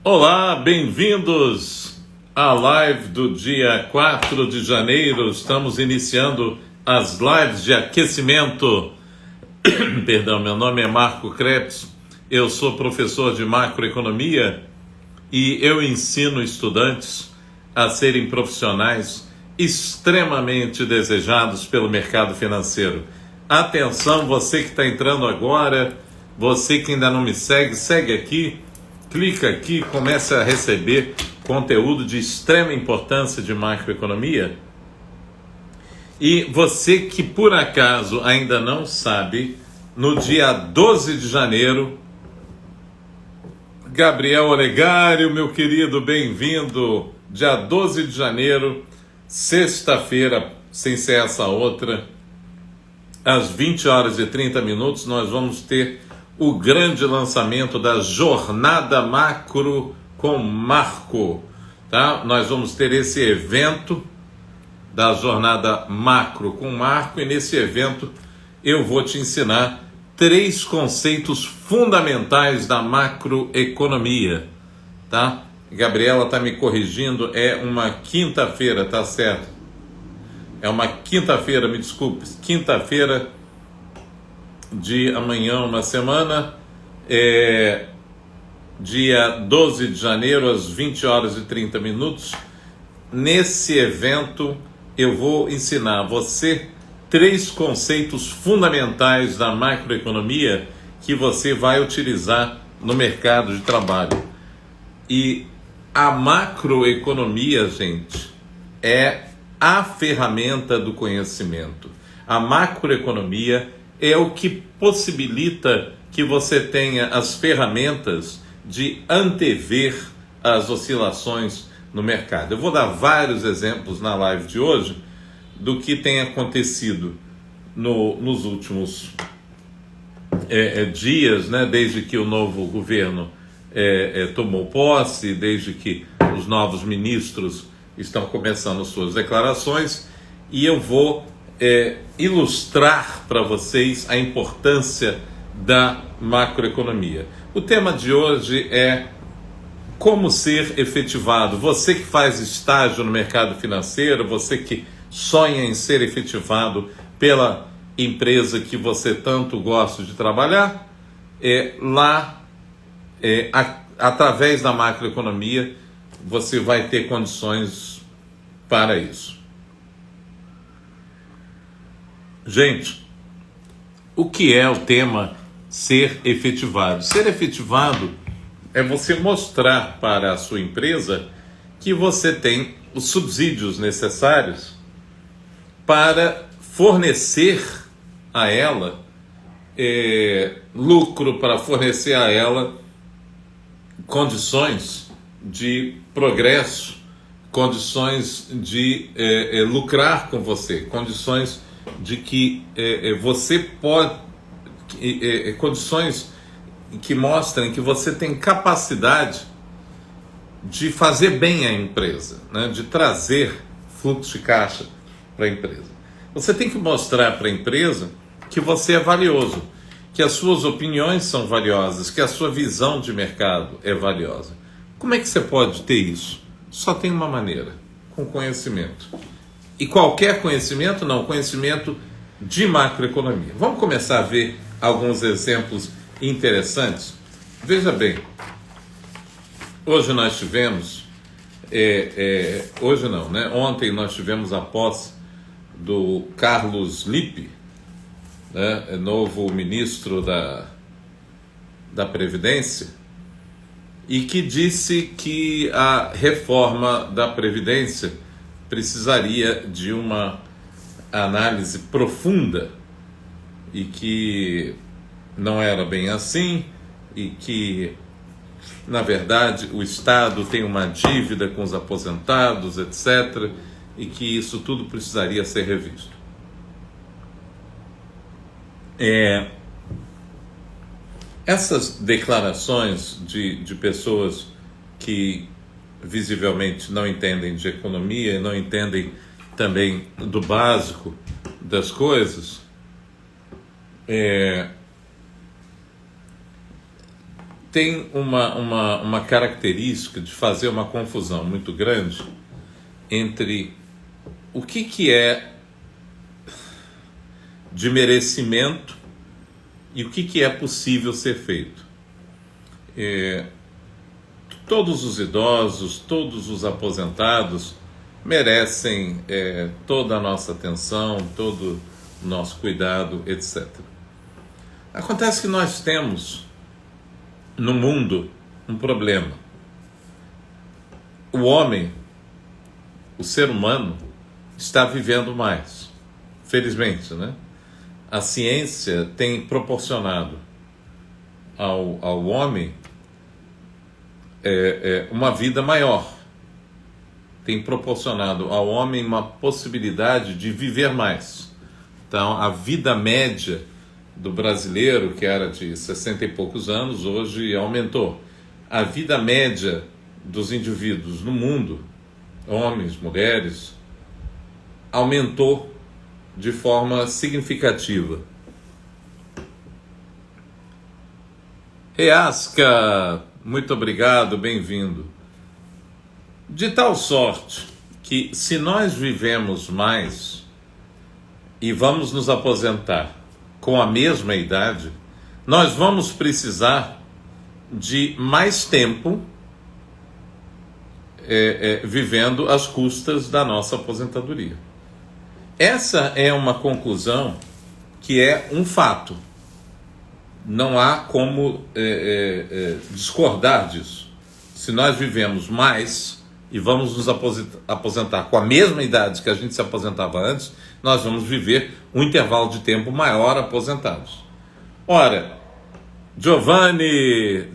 Olá, bem-vindos à live do dia 4 de janeiro. Estamos iniciando as lives de aquecimento. Perdão, meu nome é Marco Krebs, eu sou professor de macroeconomia e eu ensino estudantes a serem profissionais extremamente desejados pelo mercado financeiro. Atenção, você que está entrando agora, você que ainda não me segue, segue aqui. Clica aqui, comece a receber conteúdo de extrema importância de macroeconomia. E você que por acaso ainda não sabe, no dia 12 de janeiro, Gabriel Olegário, meu querido, bem-vindo. Dia 12 de janeiro, sexta-feira, sem ser essa outra, às 20 horas e 30 minutos, nós vamos ter o grande lançamento da Jornada Macro com Marco, tá? Nós vamos ter esse evento da Jornada Macro com Marco e nesse evento eu vou te ensinar 3 conceitos fundamentais da macroeconomia, tá? Gabriela está me corrigindo, é uma quinta-feira, tá certo? É uma quinta-feira, me desculpe, quinta-feira de amanhã, uma semana, dia 12 de janeiro, às 20 horas e 30 minutos. Nesse evento, eu vou ensinar a você 3 conceitos fundamentais da macroeconomia que você vai utilizar no mercado de trabalho. E a macroeconomia, gente, é a ferramenta do conhecimento. A macroeconomia é o que possibilita que você tenha as ferramentas de antever as oscilações no mercado. Eu vou dar vários exemplos na live de hoje do que tem acontecido nos últimos dias, né? Desde que o novo governo tomou posse, desde que os novos ministros estão começando suas declarações, e eu vou ilustrar para vocês a importância da macroeconomia. O tema de hoje é como ser efetivado. Você que faz estágio no mercado financeiro, você que sonha em ser efetivado pela empresa que você tanto gosta de trabalhar, através da macroeconomia, você vai ter condições para isso. Gente, o que é o tema ser efetivado? Ser efetivado é você mostrar para a sua empresa que você tem os subsídios necessários para fornecer a ela lucro, para fornecer a ela condições de progresso, condições de lucrar com você, condições de que você pode, condições que mostrem que você tem capacidade de fazer bem a empresa, né? De trazer fluxo de caixa para a empresa. Você tem que mostrar para a empresa que você é valioso, que as suas opiniões são valiosas, que a sua visão de mercado é valiosa. Como é que você pode ter isso? Só tem uma maneira, com conhecimento. E qualquer conhecimento, não, conhecimento de macroeconomia. Vamos começar a ver alguns exemplos interessantes. Veja bem, hoje nós tivemos, hoje não, né? Ontem nós tivemos a posse do Carlos Lippe, né? Novo ministro da Previdência, e que disse que a reforma da Previdência precisaria de uma análise profunda e que não era bem assim e que, na verdade, o Estado tem uma dívida com os aposentados, etc., e que isso tudo precisaria ser revisto. Essas declarações de pessoas que visivelmente não entendem de economia, não entendem também do básico das coisas, tem uma característica de fazer uma confusão muito grande entre o que é de merecimento e o que é possível ser feito. Todos os idosos, todos os aposentados merecem toda a nossa atenção, todo o nosso cuidado, etc. Acontece que nós temos no mundo um problema. O homem, o ser humano, está vivendo mais. Felizmente, né? A ciência tem proporcionado ao homem uma vida maior. Tem proporcionado ao homem uma possibilidade de viver mais. Então, a vida média do brasileiro, que era de 60 e poucos anos, hoje aumentou. A vida média dos indivíduos no mundo, homens, mulheres, aumentou de forma significativa. Reasca, muito obrigado, bem-vindo. De tal sorte que, se nós vivemos mais e vamos nos aposentar com a mesma idade, nós vamos precisar de mais tempo vivendo às custas da nossa aposentadoria. Essa é uma conclusão que é um fato. Não há como discordar disso. Se nós vivemos mais e vamos nos aposentar com a mesma idade que a gente se aposentava antes, nós vamos viver um intervalo de tempo maior aposentados. Ora, Giovanni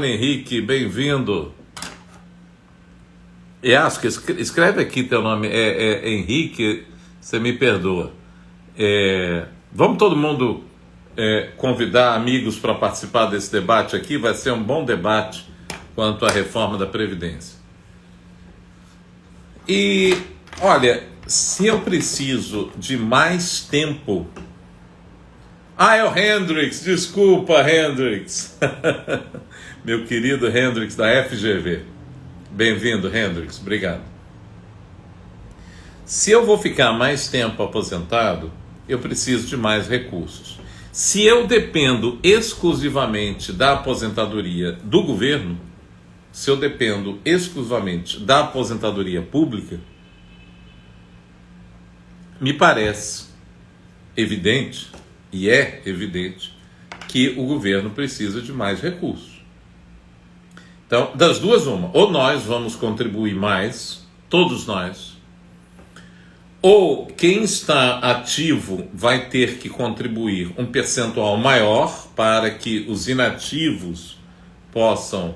Henrique, bem-vindo. Escreve aqui teu nome, Henrique, você me perdoa. Vamos todo mundo convidar amigos para participar desse debate aqui, vai ser um bom debate quanto à reforma da Previdência. E, olha, se eu preciso de mais tempo... é o Hendrix, desculpa, Hendrix. Meu querido Hendrix da FGV. Bem-vindo, Hendrix, obrigado. Se eu vou ficar mais tempo aposentado, eu preciso de mais recursos. Se eu dependo exclusivamente da aposentadoria do governo, se eu dependo exclusivamente da aposentadoria pública, me parece evidente, e é evidente, que o governo precisa de mais recursos. Então, das duas, uma, ou nós vamos contribuir mais, todos nós, ou quem está ativo vai ter que contribuir um percentual maior para que os inativos possam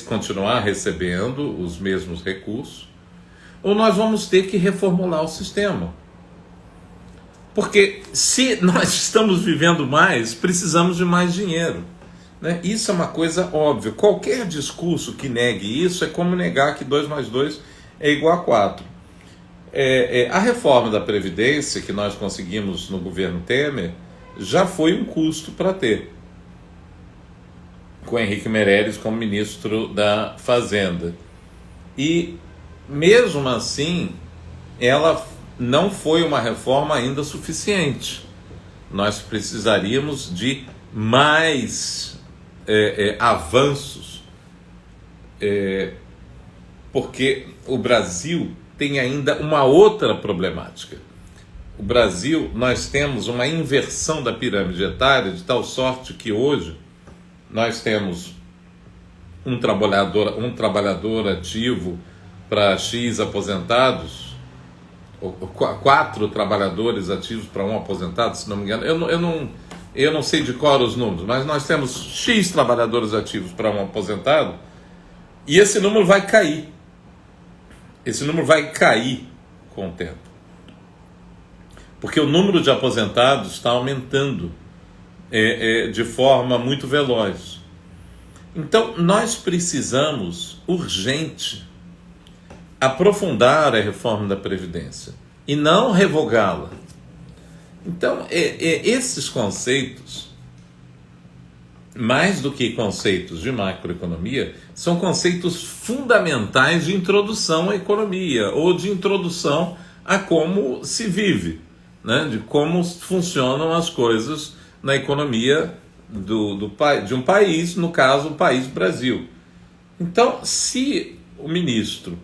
continuar recebendo os mesmos recursos, ou nós vamos ter que reformular o sistema. Porque se nós estamos vivendo mais, precisamos de mais dinheiro, né? Isso é uma coisa óbvia. Qualquer discurso que negue isso é como negar que 2 mais 2 é igual a 4. A reforma da Previdência que nós conseguimos no governo Temer já foi um custo para ter, com Henrique Meirelles como ministro da Fazenda. E, mesmo assim, ela não foi uma reforma ainda suficiente. Nós precisaríamos de mais avanços, porque o Brasil tem ainda uma outra problemática. O Brasil, nós temos uma inversão da pirâmide etária de tal sorte que hoje nós temos um trabalhador ativo para X aposentados, ou 4 trabalhadores ativos para um aposentado, se não me engano. Eu não sei de cor os números, mas nós temos X trabalhadores ativos para um aposentado, e esse número vai cair. Esse número vai cair com o tempo. Porque o número de aposentados está aumentando de forma muito veloz. Então, nós precisamos, urgente, aprofundar a reforma da Previdência e não revogá-la. Então, esses conceitos mais do que conceitos de macroeconomia, são conceitos fundamentais de introdução à economia ou de introdução a como se vive, né? De como funcionam as coisas na economia de um país, no caso, o país Brasil. Então, se o ministro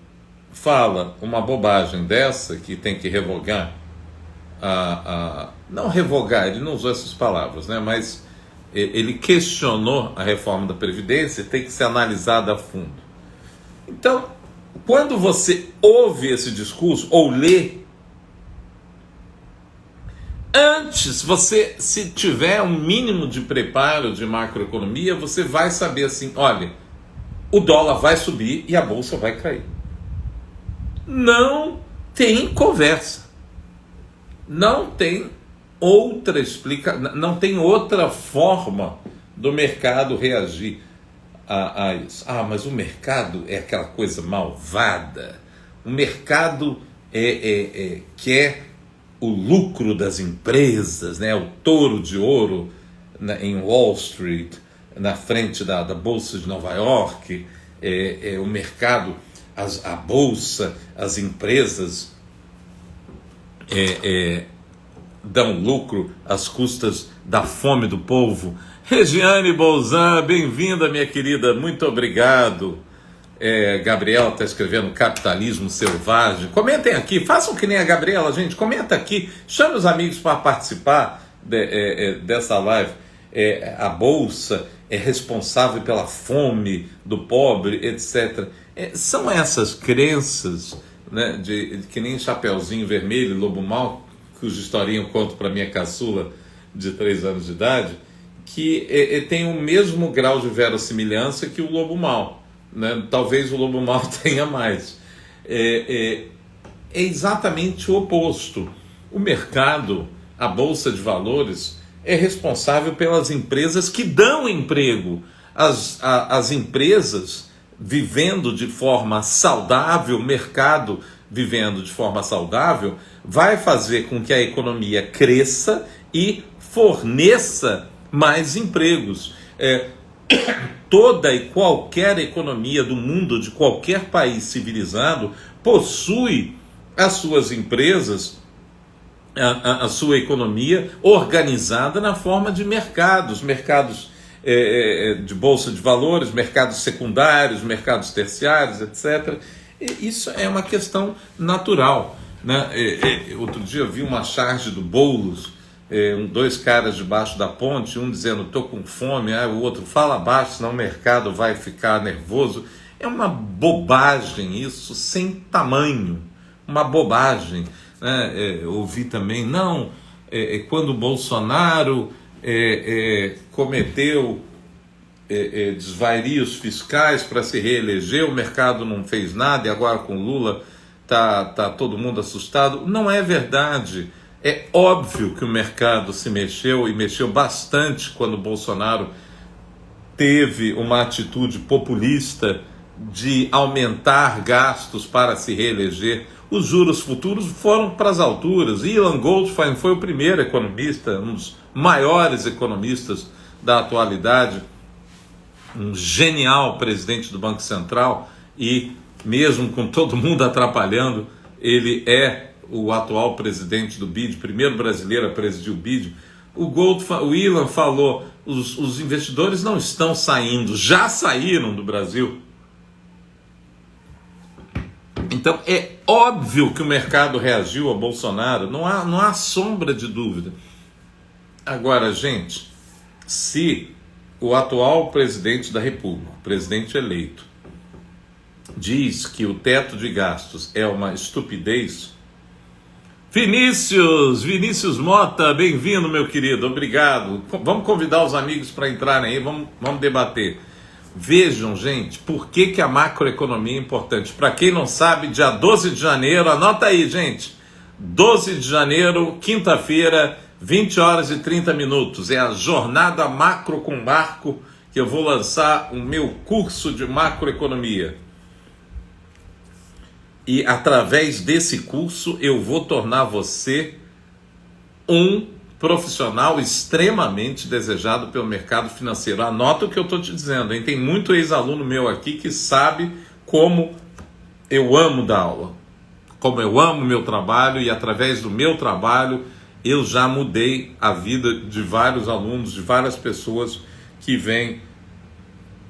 fala uma bobagem dessa, que tem que revogar, não revogar, ele não usou essas palavras, né? Mas ele questionou a reforma da Previdência, tem que ser analisada a fundo. Então, quando você ouve esse discurso, ou lê, antes, você, se tiver um mínimo de preparo de macroeconomia, você vai saber assim, olha, o dólar vai subir e a bolsa vai cair. Não tem conversa. Não tem outra explicação, não tem outra forma do mercado reagir a isso. Mas o mercado é aquela coisa malvada. O mercado quer o lucro das empresas, né? O touro de ouro em Wall Street, na frente da Bolsa de Nova York, o mercado, a Bolsa, as empresas dão lucro às custas da fome do povo. Regiane Bolzan, bem-vinda, minha querida, muito obrigado. Gabriela está escrevendo Capitalismo Selvagem. Comentem aqui, façam que nem a Gabriela, gente, comenta aqui, chame os amigos para participar dessa live. A Bolsa é responsável pela fome do pobre, etc. São essas crenças, né, de que nem Chapeuzinho Vermelho, Lobo Mau, cuja historinha eu conto para minha caçula de 3 anos de idade, que tem o mesmo grau de verossimilhança que o Lobo Mau, né? Talvez o Lobo Mau tenha mais. É exatamente o oposto. O mercado, a Bolsa de Valores, é responsável pelas empresas que dão emprego. As empresas vivendo de forma saudável, o mercado vivendo de forma saudável, vai fazer com que a economia cresça e forneça mais empregos. Toda e qualquer economia do mundo, de qualquer país civilizado, possui as suas empresas, a sua economia organizada na forma de mercados de bolsa de valores, mercados secundários, mercados terciários, etc. Isso é uma questão natural, né? Outro dia eu vi uma charge do Boulos, 2 caras debaixo da ponte, um dizendo estou com fome, o outro fala baixo, senão o mercado vai ficar nervoso. É uma bobagem isso, sem tamanho, uma bobagem, né? Ouvi também, quando o Bolsonaro cometeu desvarios fiscais para se reeleger, o mercado não fez nada e agora com Lula tá todo mundo assustado. Não é verdade. É óbvio que o mercado se mexeu, e mexeu bastante quando o Bolsonaro teve uma atitude populista de aumentar gastos para se reeleger. Os juros futuros foram para as alturas. Ilan Goldfein foi o primeiro economista, um dos maiores economistas da atualidade, um genial presidente do Banco Central, e mesmo com todo mundo atrapalhando, ele é o atual presidente do BID, primeiro brasileiro a presidir o BID. O Ilan falou, os investidores não estão saindo, já saíram do Brasil. Então é óbvio que o mercado reagiu a Bolsonaro, não há sombra de dúvida. Agora, gente, se o atual presidente da República, presidente eleito, diz que o teto de gastos é uma estupidez, Vinícius Mota, bem-vindo, meu querido, obrigado. Vamos convidar os amigos para entrarem aí, vamos debater. Vejam, gente, por que a macroeconomia é importante. Para quem não sabe, dia 12 de janeiro, anota aí, gente, 12 de janeiro, quinta-feira, 20 horas e 30 minutos, é a jornada Macro com Marco, que eu vou lançar o meu curso de macroeconomia. E através desse curso eu vou tornar você um profissional extremamente desejado pelo mercado financeiro. Anota o que eu estou te dizendo, hein? Tem muito ex-aluno meu aqui que sabe como eu amo dar aula, como eu amo meu trabalho, e através do meu trabalho eu já mudei a vida de vários alunos, de várias pessoas que vêm,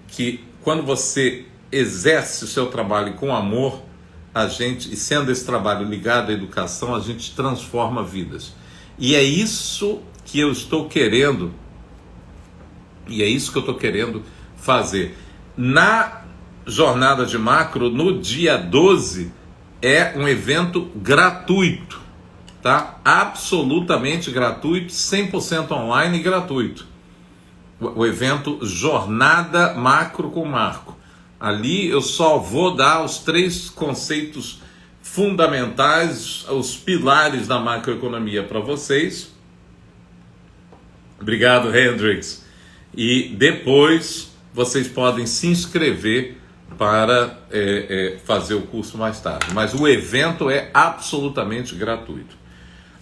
que quando você exerce o seu trabalho com amor, a gente, e sendo esse trabalho ligado à educação, a gente transforma vidas. E é isso que eu estou querendo, fazer. Na jornada de macro, no dia 12, é um evento gratuito, tá? Absolutamente gratuito, 100% online e gratuito. O evento Jornada Macro com Marco. Ali eu só vou dar os 3 conceitos fundamentais, os pilares da macroeconomia para vocês. Obrigado, Hendrix. E depois vocês podem se inscrever para fazer o curso mais tarde. Mas o evento é absolutamente gratuito.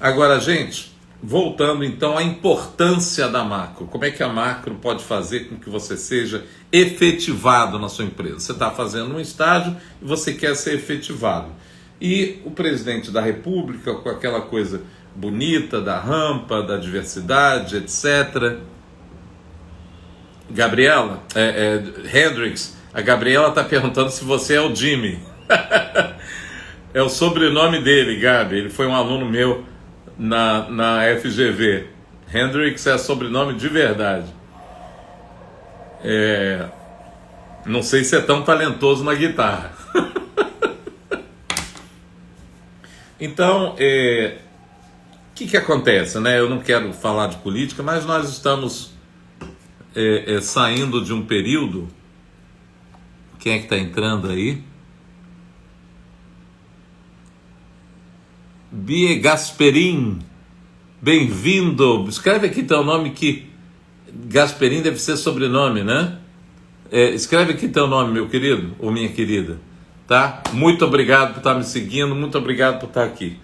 Agora, gente, voltando então à importância da macro. Como é que a macro pode fazer com que você seja efetivado na sua empresa? Você está fazendo um estágio e você quer ser efetivado. E o presidente da República, com aquela coisa bonita da rampa, da diversidade, etc. Gabriela, Hendrix, a Gabriela está perguntando se você é o Jimmy. É o sobrenome dele, Gabi. Ele foi um aluno meu na FGV. Hendrix é sobrenome de verdade. Não sei se é tão talentoso na guitarra. Então, o que acontece, né? Eu não quero falar de política, mas nós estamos saindo de um período. Quem é que está entrando aí? Bie Gasperin, bem-vindo. Escreve aqui teu nome, que Gasperin deve ser sobrenome, né? Escreve aqui teu nome, meu querido ou minha querida, tá? Muito obrigado por estar me seguindo, muito obrigado por estar aqui.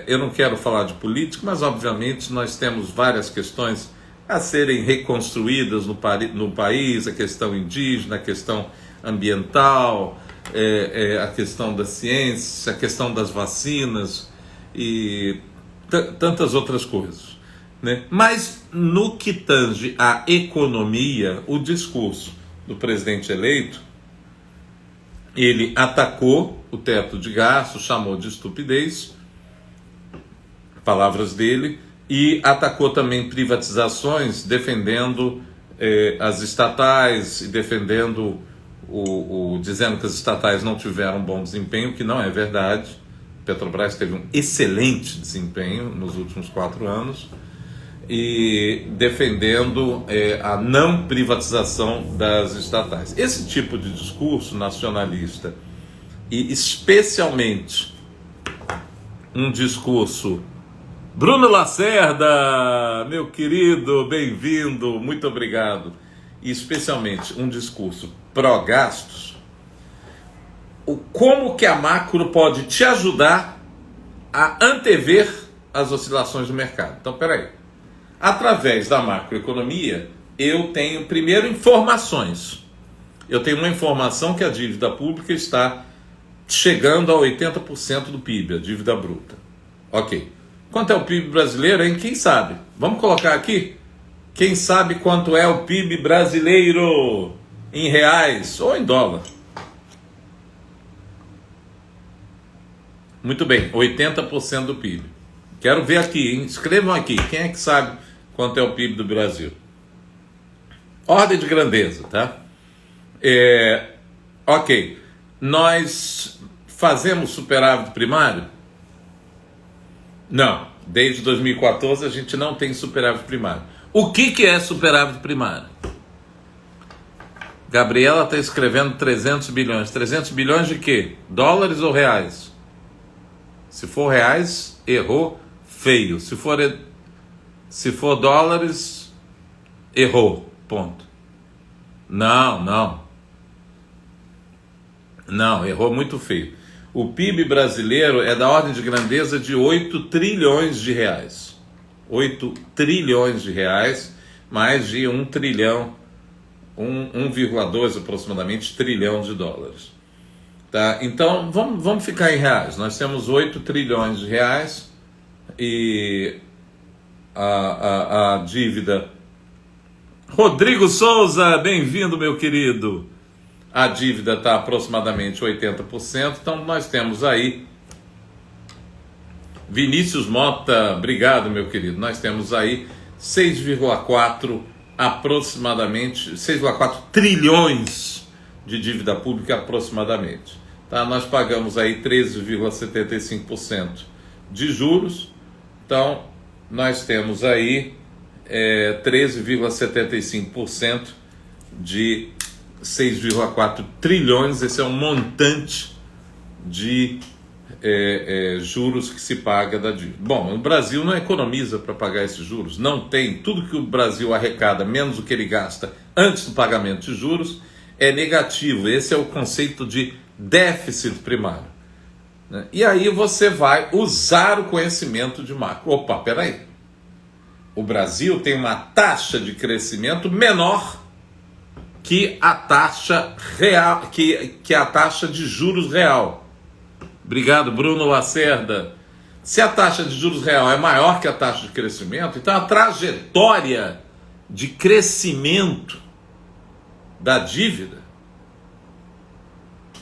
Eu não quero falar de política, mas obviamente nós temos várias questões a serem reconstruídas no país, a questão indígena, a questão ambiental, a questão da ciência, a questão das vacinas e tantas outras coisas, né? Mas no que tange à economia, o discurso do presidente eleito, ele atacou o teto de gastos, chamou de estupidez, palavras dele, e atacou também privatizações, defendendo as estatais e defendendo dizendo que as estatais não tiveram bom desempenho, que não é verdade. Petrobras teve um excelente desempenho nos últimos 4 anos, e defendendo a não privatização das estatais. Esse tipo de discurso nacionalista, e especialmente um discurso... Bruno Lacerda, meu querido, bem-vindo, muito obrigado. E especialmente um discurso pró-gastos, como que a macro pode te ajudar a antever as oscilações do mercado. Então, peraí. Através da macroeconomia, eu tenho primeiro informações. Eu tenho uma informação que a dívida pública está chegando a 80% do PIB, a dívida bruta. Ok. Quanto é o PIB brasileiro, hein? Quem sabe? Vamos colocar aqui? Quem sabe quanto é o PIB brasileiro em reais ou em dólar? Muito bem, 80% do PIB. Quero ver aqui, hein? Escrevam aqui. Quem é que sabe quanto é o PIB do Brasil? Ordem de grandeza, tá? Ok. Nós fazemos superávit primário? Não. Desde 2014 a gente não tem superávit primário. O que é superávit primário? Gabriela está escrevendo 300 bilhões. 300 bilhões de quê? Dólares ou reais? Se for reais, errou feio. Se for dólares, errou. Ponto. Não, errou muito feio. O PIB brasileiro é da ordem de grandeza de 8 trilhões de reais. 8 trilhões de reais, mais de 1 trilhão, 1,2 aproximadamente trilhão de dólares. Tá? Então, vamos ficar em reais. Nós temos 8 trilhões de reais e a dívida... Rodrigo Souza, bem-vindo, meu querido. A dívida está aproximadamente 80%, então nós temos aí... Vinícius Mota, obrigado, meu querido. Nós temos aí 6,4 aproximadamente, 6,4 trilhões de dívida pública aproximadamente. Tá? Nós pagamos aí 13,75% de juros, então nós temos aí 13,75% de 6,4 trilhões, esse é um montante de juros que se paga da dívida. Bom, o Brasil não economiza para pagar esses juros, não tem. Tudo que o Brasil arrecada, menos o que ele gasta antes do pagamento de juros, é negativo. Esse é o conceito de déficit primário, né? E aí você vai usar o conhecimento de macro. Opa, peraí. O Brasil tem uma taxa de crescimento menor que a taxa real, que a taxa de juros real. Obrigado, Bruno Lacerda. Se a taxa de juros real é maior que a taxa de crescimento, então a trajetória de crescimento da dívida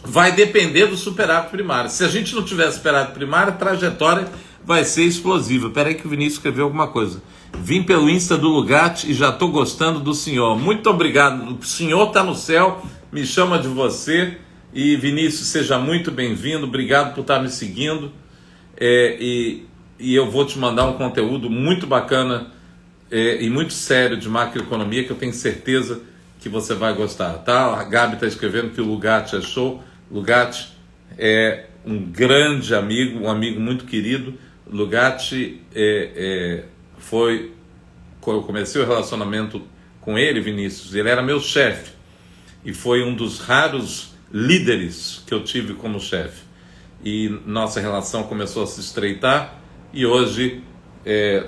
vai depender do superávit primário. Se a gente não tiver superávit primário, a trajetória vai ser explosiva. Espera aí que o Vinícius escreveu alguma coisa. Vim pelo Insta do Lugatti e já estou gostando do senhor. Muito obrigado. O senhor está no céu, me chama de você. E Vinícius, seja muito bem-vindo, obrigado por estar me seguindo, e eu vou te mandar um conteúdo muito bacana e muito sério de macroeconomia, que eu tenho certeza que você vai gostar, tá? A Gabi está escrevendo que o Lugatti é show. Lugatti é um grande amigo, um amigo muito querido. Lugatti foi, quando eu comecei o relacionamento com ele, Vinícius, ele era meu chefe, e foi um dos raros líderes que eu tive como chefe, e nossa relação começou a se estreitar e hoje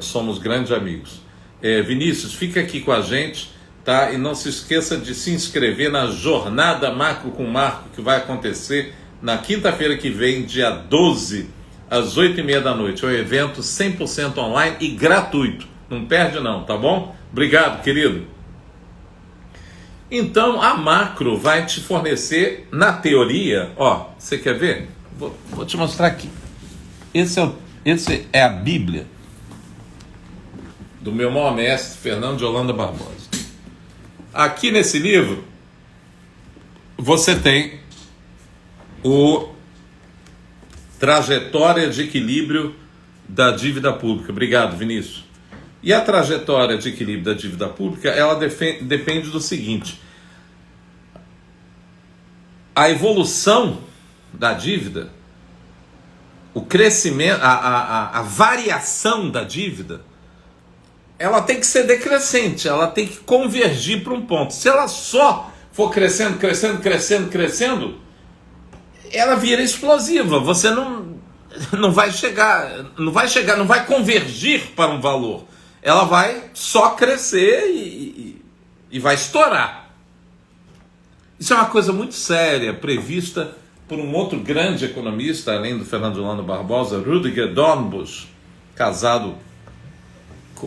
somos grandes amigos. Vinícius, fica aqui com a gente, tá? E não se esqueça de se inscrever na Jornada Macro com Marco, que vai acontecer na quinta-feira que vem, dia 12, às 8h30 da noite. É um evento 100% online e gratuito, não perde não, tá bom? Obrigado, querido. Então, a macro vai te fornecer, na teoria, ó, você quer ver? Vou te mostrar aqui. Esse é a Bíblia do meu maior mestre, Fernando de Holanda Barbosa. Aqui nesse livro, você tem o Trajetória de Equilíbrio da Dívida Pública. Obrigado, Vinícius. E a trajetória de equilíbrio da dívida pública, ela depende do seguinte: a evolução da dívida, o crescimento, a variação da dívida, ela tem que ser decrescente, ela tem que convergir para um ponto. Se ela só for crescendo, ela vira explosiva. Você não vai convergir para um valor. Ela vai só crescer e vai estourar. Isso é uma coisa muito séria, prevista por um outro grande economista, além do Fernando de Holanda Barbosa, Rüdiger Dornbusch, casado,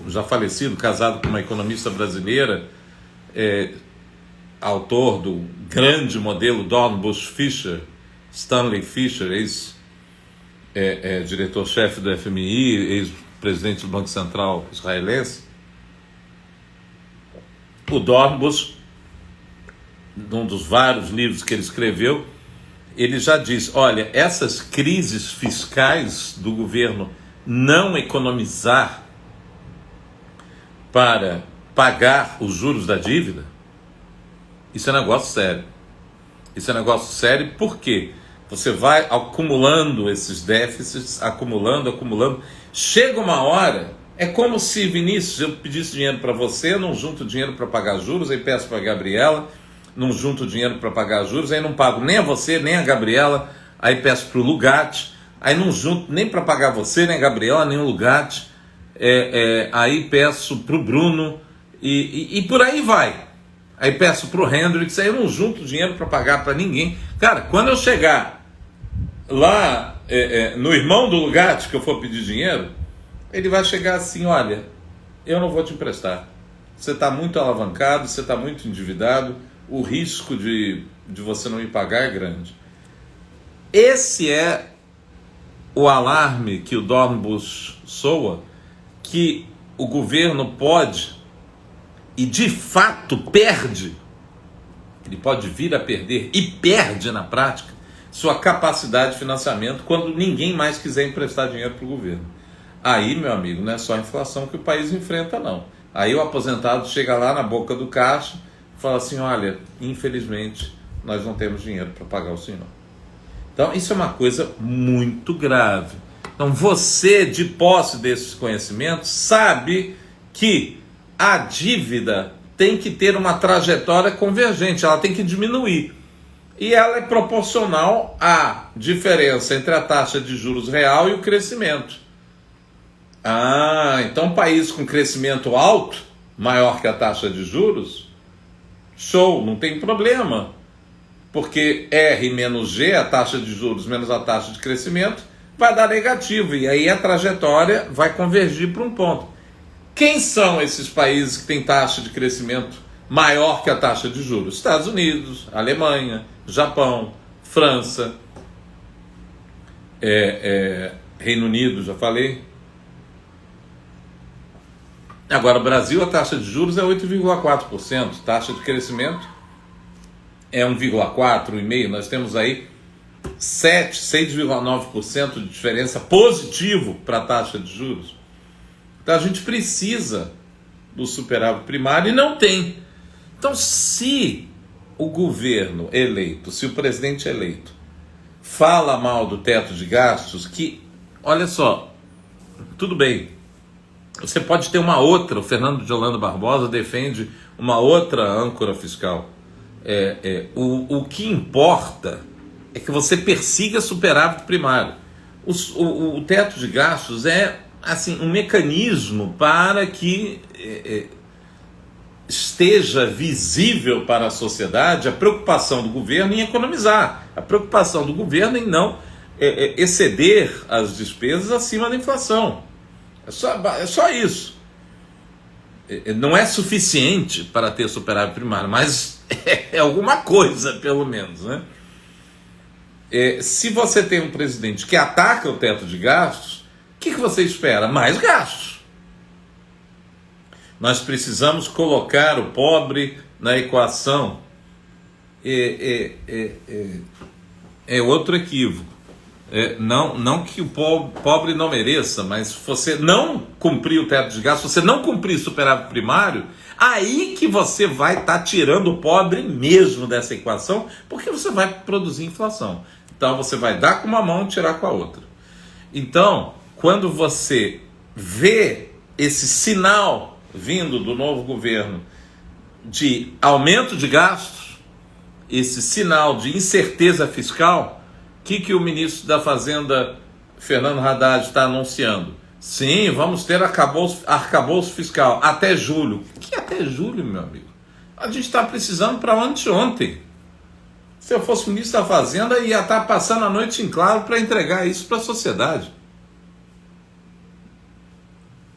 já falecido, casado com uma economista brasileira, autor do grande modelo Dornbusch-Fischer, Stanley Fischer, diretor-chefe do FMI, ex-presidente do Banco Central israelense. O Dornbusch, num dos vários livros que ele escreveu, ele já diz: olha, essas crises fiscais do governo não economizar para pagar os juros da dívida, isso é negócio sério. Isso é negócio sério porque você vai acumulando esses déficits, acumulando. Chega uma hora, é como se, Vinícius, eu pedisse dinheiro para você, não junto dinheiro para pagar juros, aí peço para a Gabriela, não junto dinheiro para pagar juros, aí não pago nem a você, nem a Gabriela, aí peço para o Lugatti, aí não junto nem para pagar você, nem a Gabriela, nem o Lugatti, aí peço para o Bruno, e por aí vai. Aí peço para o Hendrix, aí eu não junto dinheiro para pagar para ninguém. Cara, quando eu chegar lá no irmão do Lugatti, que eu for pedir dinheiro, ele vai chegar assim: olha, eu não vou te emprestar. Você está muito alavancado, você está muito endividado, o risco de você não me pagar é grande. Esse é o alarme que o Dornbusch soa, que o governo pode, e de fato perde, ele pode vir a perder e perde na prática sua capacidade de financiamento quando ninguém mais quiser emprestar dinheiro para o governo. Aí, meu amigo, não é só a inflação que o país enfrenta, não. Aí o aposentado chega lá na boca do caixa e fala assim: olha, infelizmente nós não temos dinheiro para pagar o senhor. Então isso é uma coisa muito grave. Então você, de posse desses conhecimentos, sabe que a dívida tem que ter uma trajetória convergente, ela tem que diminuir. E ela é proporcional à diferença entre a taxa de juros real e o crescimento. Então um país com crescimento alto, maior que a taxa de juros, show, não tem problema. Porque R menos G, a taxa de juros menos a taxa de crescimento, vai dar negativo. E aí a trajetória vai convergir para um ponto. Quem são esses países que têm taxa de crescimento maior que a taxa de juros? Estados Unidos, Alemanha, Japão, França, Reino Unido, já falei. Agora, o Brasil, a taxa de juros é 8,4%, taxa de crescimento é 1,4%, 1,5%, nós temos aí 6,9% de diferença positivo para a taxa de juros. Então a gente precisa do superávit primário e não tem. Então, se o governo eleito, se o presidente eleito fala mal do teto de gastos, que, olha só, tudo bem, você pode ter uma outra, o Fernando de Holanda Barbosa defende uma outra âncora fiscal. O que importa é que você persiga superávit primário. O teto de gastos é assim, um mecanismo para que esteja visível para a sociedade a preocupação do governo em economizar, a preocupação do governo em não exceder as despesas acima da inflação. É só isso. Não é suficiente para ter superávit primário, mas é alguma coisa, pelo menos, né? Se você tem um presidente que ataca o teto de gastos, o que você espera? Mais gastos. Nós precisamos colocar o pobre na equação. É outro equívoco. Não que o pobre não mereça, mas se você não cumprir o teto de gastos, se você não cumprir superávit primário, aí que você vai estar tirando o pobre mesmo dessa equação, porque você vai produzir inflação. Então você vai dar com uma mão e tirar com a outra. Então, quando você vê esse sinal vindo do novo governo de aumento de gastos, esse sinal de incerteza fiscal, o que o ministro da Fazenda, Fernando Haddad, está anunciando? Sim, vamos ter arcabouço fiscal até julho. Que até julho, meu amigo? A gente está precisando para anteontem. Se eu fosse ministro da Fazenda, ia estar passando a noite em claro para entregar isso para a sociedade.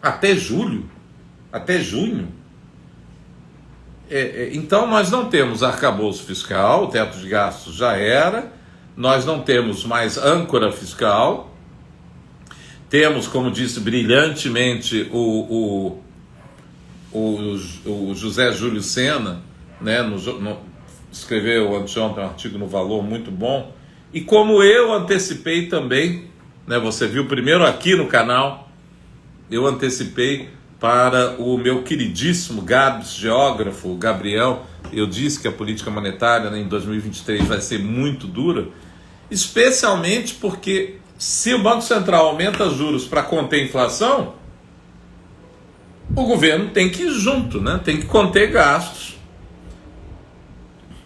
Até julho? Até junho? Então nós não temos arcabouço fiscal, o teto de gastos já era, nós não temos mais âncora fiscal, temos, como disse brilhantemente o José Júlio Sena, né, escreveu anteontem um artigo no Valor muito bom, e como eu antecipei também, né, você viu primeiro aqui no canal, eu antecipei para o meu queridíssimo Gabs, geógrafo, Gabriel. Eu disse que a política monetária, né, em 2023 vai ser muito dura, especialmente porque se o Banco Central aumenta juros para conter a inflação, o governo tem que ir junto, né? Tem que conter gastos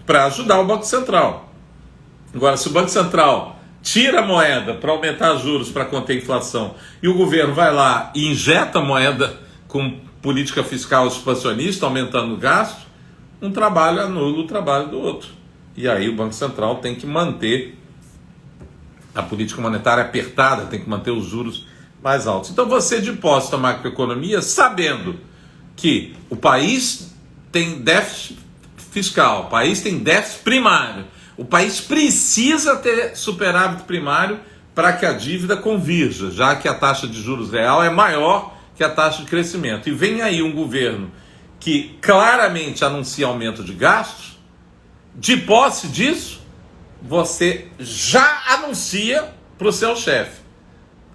para ajudar o Banco Central. Agora, se o Banco Central tira a moeda para aumentar os juros, para conter a inflação, e o governo vai lá e injeta a moeda com política fiscal expansionista, aumentando o gasto, um trabalho anula o trabalho do outro. E aí o Banco Central tem que manter a política monetária apertada, tem que manter os juros mais altos. Então você deposita a macroeconomia sabendo que o país tem déficit fiscal, o país tem déficit primário, o país precisa ter superávit primário para que a dívida convirja, já que a taxa de juros real é maior que a taxa de crescimento. E vem aí um governo que claramente anuncia aumento de gastos. De posse disso, você já anuncia para o seu chefe: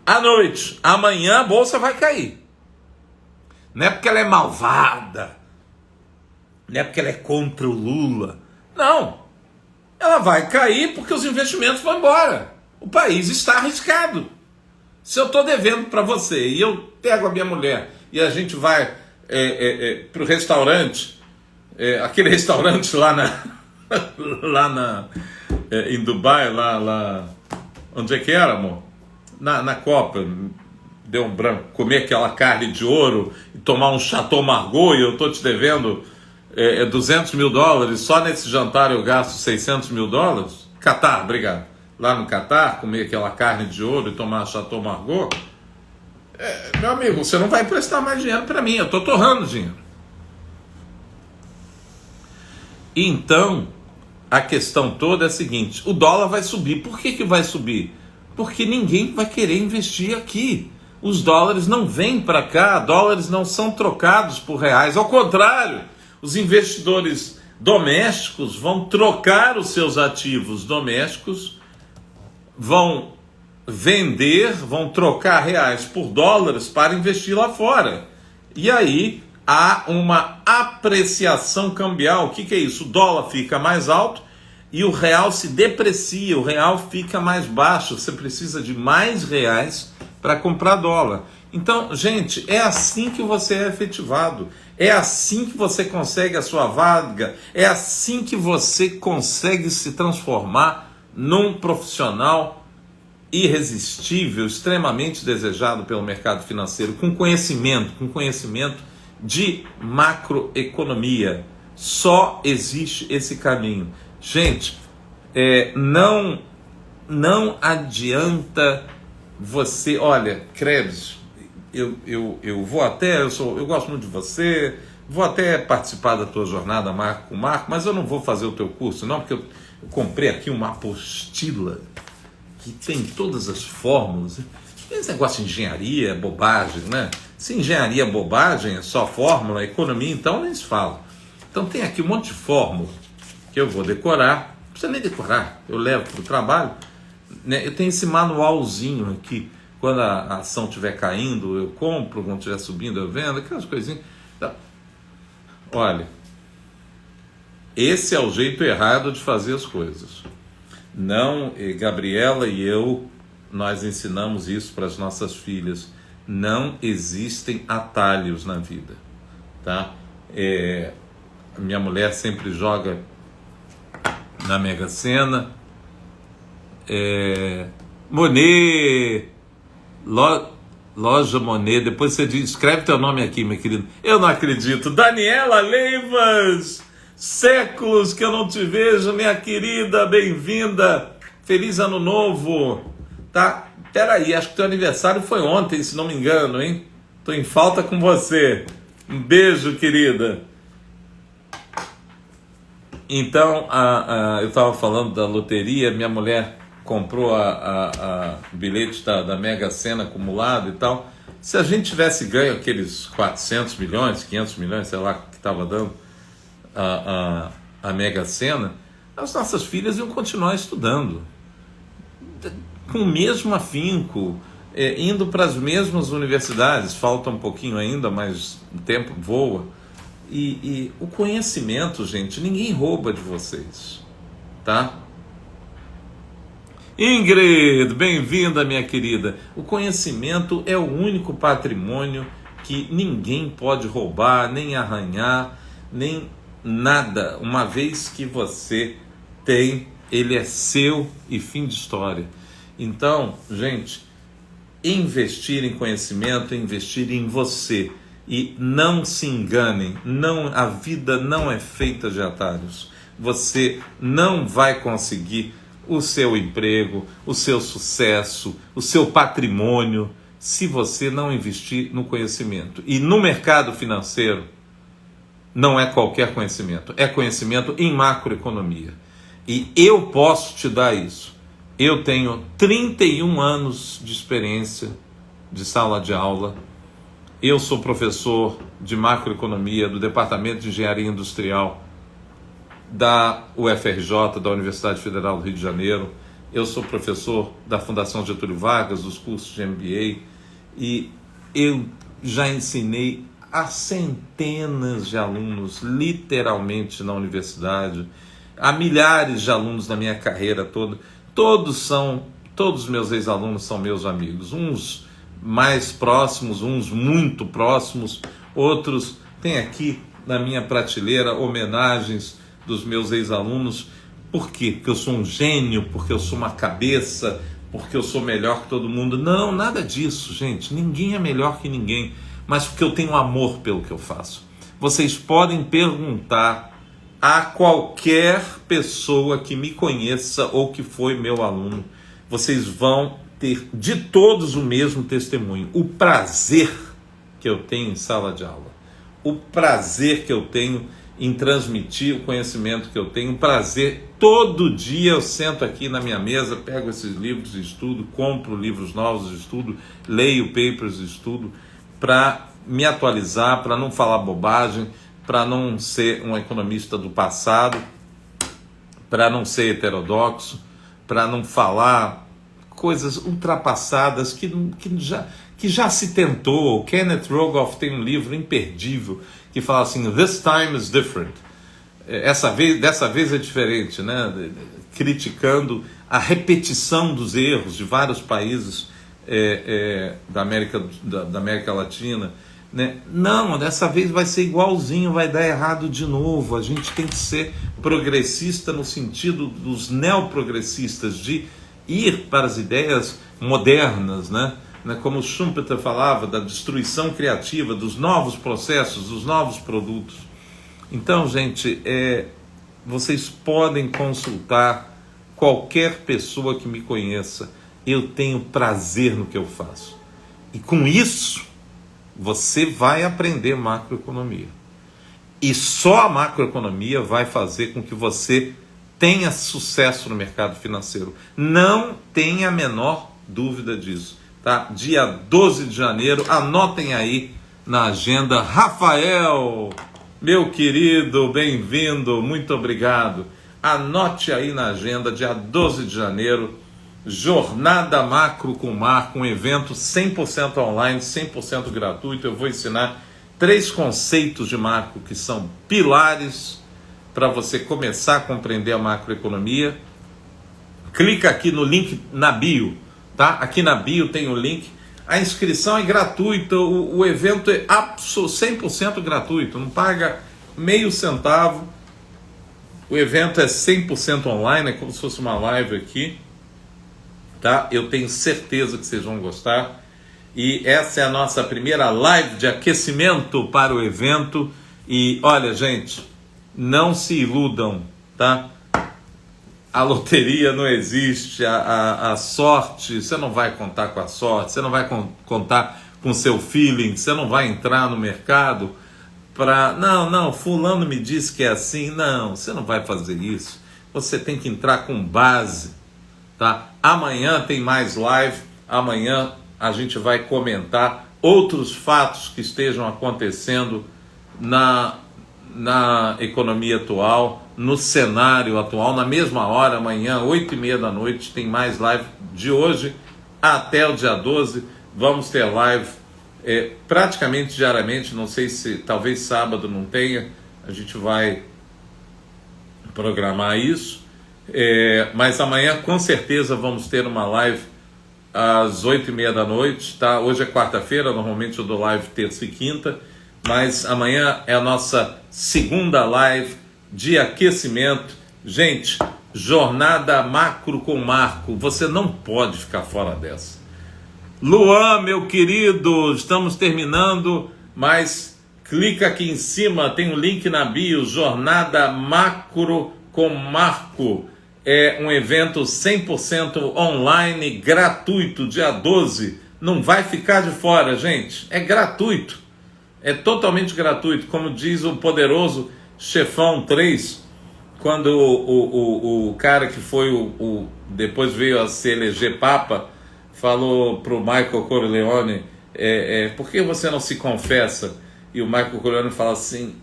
à noite, amanhã a bolsa vai cair. Não é porque ela é malvada, não é porque ela é contra o Lula. Não, ela vai cair porque os investimentos vão embora. O país está arriscado. Se eu estou devendo para você e eu pego a minha mulher e a gente vai para o restaurante, aquele restaurante em Dubai, lá onde é que era, amor? Na Copa, deu um branco, comer aquela carne de ouro e tomar um Chateau Margaux, e eu estou te devendo $200 mil, só nesse jantar eu gasto $600 mil. Catar, obrigado. Lá no Catar, comer aquela carne de ouro e tomar Chateau Margaux, meu amigo, você não vai emprestar mais dinheiro para mim, eu estou torrando dinheiro. Então, a questão toda é a seguinte: o dólar vai subir. Por que vai subir? Porque ninguém vai querer investir aqui. Os dólares não vêm para cá, dólares não são trocados por reais. Ao contrário, os investidores domésticos vão trocar os seus ativos domésticos, vão vender, vão trocar reais por dólares para investir lá fora. E aí há uma apreciação cambial. O que é isso? O dólar fica mais alto e o real se deprecia, o real fica mais baixo. Você precisa de mais reais para comprar dólar. Então, gente, é assim que você é efetivado, é assim que você consegue a sua vaga, é assim que você consegue se transformar num profissional irresistível, extremamente desejado pelo mercado financeiro, com conhecimento de macroeconomia. Só existe esse caminho. Gente, não adianta você... Olha, Krebs, eu vou até... Eu gosto muito de você, vou até participar da tua jornada Marco com Marco, mas eu não vou fazer o teu curso, não, porque eu comprei aqui uma apostila que tem todas as fórmulas. Esse negócio de engenharia é bobagem, né? Se engenharia é bobagem, é só fórmula, economia, então nem se fala. Então tem aqui um monte de fórmula que eu vou decorar. Não precisa nem decorar, eu levo para o trabalho, né? Eu tenho esse manualzinho aqui. Quando a ação estiver caindo, eu compro. Quando estiver subindo, eu vendo. Aquelas coisinhas. Então, olha, esse é o jeito errado de fazer as coisas. Não, Gabriela e eu, nós ensinamos isso para as nossas filhas. Não existem atalhos na vida, tá? Minha mulher sempre joga na Mega Sena. Monet, loja Monet. Depois você escreve teu nome aqui, meu querido. Eu não acredito. Daniela Leivas, séculos que eu não te vejo, minha querida, bem-vinda, feliz ano novo, tá? Peraí, acho que teu aniversário foi ontem, se não me engano, hein? Tô em falta com você. Um beijo, querida. Então, eu estava falando da loteria. Minha mulher comprou o bilhete da Mega Sena acumulado e tal. Se a gente tivesse ganho aqueles 400 milhões, 500 milhões, sei lá, que estava dando a Mega Sena, as nossas filhas iam continuar estudando com o mesmo afinco, indo para as mesmas universidades. Falta um pouquinho ainda, mas o tempo voa. E o conhecimento, gente, ninguém rouba de vocês, tá? Ingrid, bem-vinda, minha querida. O conhecimento é o único patrimônio que ninguém pode roubar, nem arranhar, nem nada. Uma vez que você tem, ele é seu e fim de história. Então, gente, investir em conhecimento é investir em você. E não se enganem, a vida não é feita de atalhos. Você não vai conseguir o seu emprego, o seu sucesso, o seu patrimônio, se você não investir no conhecimento. E no mercado financeiro, não é qualquer conhecimento, é conhecimento em macroeconomia. E eu posso te dar isso. Eu tenho 31 anos de experiência de sala de aula. Eu sou professor de macroeconomia do Departamento de Engenharia Industrial da UFRJ, da Universidade Federal do Rio de Janeiro. Eu sou professor da Fundação Getúlio Vargas, dos cursos de MBA, e eu já ensinei a centenas de alunos, literalmente, na universidade, a milhares de alunos na minha carreira toda. Todos os meus ex-alunos são meus amigos, uns mais próximos, uns muito próximos, outros tem aqui na minha prateleira homenagens dos meus ex-alunos. Por quê? Porque eu sou um gênio, porque eu sou uma cabeça, porque eu sou melhor que todo mundo. Não, nada disso, gente. Ninguém é melhor que ninguém, mas porque eu tenho amor pelo que eu faço. Vocês podem perguntar a qualquer pessoa que me conheça ou que foi meu aluno. Vocês vão ter de todos o mesmo testemunho. O prazer que eu tenho em sala de aula, o prazer que eu tenho em transmitir o conhecimento que eu tenho, o prazer, todo dia eu sento aqui na minha mesa, pego esses livros de estudo, compro livros novos de estudo, leio papers de estudo, para me atualizar, para não falar bobagem, para não ser um economista do passado, para não ser heterodoxo, para não falar coisas ultrapassadas que já se tentou. O Kenneth Rogoff tem um livro imperdível que fala assim, This time is different. Dessa vez é diferente, né? Criticando a repetição dos erros de vários países da América Latina. Né? Não, dessa vez vai ser igualzinho, vai dar errado de novo. A gente tem que ser progressista no sentido dos neoprogressistas, de ir para as ideias modernas, né? Como o Schumpeter falava, da destruição criativa, dos novos processos, dos novos produtos. Então, gente, vocês podem consultar qualquer pessoa que me conheça. Eu tenho prazer no que eu faço. E com isso, você vai aprender macroeconomia. E só a macroeconomia vai fazer com que você tenha sucesso no mercado financeiro. Não tenha a menor dúvida disso. Tá? Dia 12 de janeiro, anotem aí na agenda. Rafael, meu querido, bem-vindo, muito obrigado. Anote aí na agenda, dia 12 de janeiro, Jornada Macro com Marco, um evento 100% online, 100% gratuito. Eu vou ensinar 3 conceitos de macro que são pilares para você começar a compreender a macroeconomia. Clica aqui no link na bio, tá? Aqui na bio tem o link. A inscrição é gratuita, o evento é 100% gratuito, não paga meio centavo. O evento é 100% online, é como se fosse uma live aqui. Tá? Eu tenho certeza que vocês vão gostar. E essa é a nossa primeira live de aquecimento para o evento. E olha, gente, não se iludam, tá? A loteria não existe, a sorte, você não vai contar com a sorte, você não vai contar com o seu feeling, você não vai entrar no mercado para... Não, fulano me disse que é assim. Não, você não vai fazer isso. Você tem que entrar com base, tá? Amanhã tem mais live, amanhã a gente vai comentar outros fatos que estejam acontecendo na economia atual, no cenário atual, na mesma hora, amanhã, 8h30 da noite, tem mais live. De hoje até o dia 12, vamos ter live praticamente diariamente, não sei se, talvez sábado não tenha, a gente vai programar isso. Mas amanhã com certeza vamos ter uma live às 8h30 da noite, tá? Hoje é quarta-feira, normalmente eu dou live terça e quinta, mas amanhã é a nossa segunda live de aquecimento. Gente, Jornada Macro com Marco. Você não pode ficar fora dessa. Luan, meu querido, estamos terminando, mas clica aqui em cima, tem um link na bio, Jornada Macro com Marco. É um evento 100% online, gratuito, dia 12. Não vai ficar de fora, gente. É gratuito. É totalmente gratuito. Como diz o poderoso Chefão 3, quando o cara que foi depois veio a se eleger Papa, falou para o Michael Corleone, por que você não se confessa? E o Michael Corleone fala assim,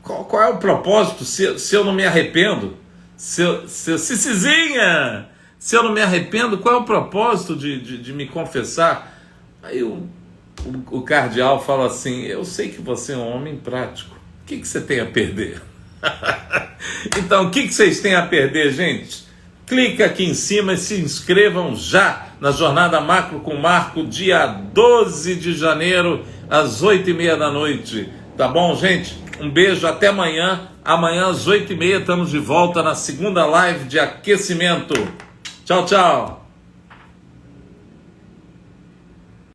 qual é o propósito se eu não me arrependo? Cicizinha, se eu não me arrependo, qual é o propósito de me confessar? Aí o cardeal fala assim, eu sei que você é um homem prático, o que você tem a perder? Então, o que vocês têm a perder, gente? Clica aqui em cima e se inscrevam já na Jornada Macro com Marco, dia 12 de janeiro, às 8h30 da noite. Tá bom, gente? Um beijo, até amanhã. Amanhã, às 8h30, estamos de volta na segunda live de aquecimento. Tchau, tchau.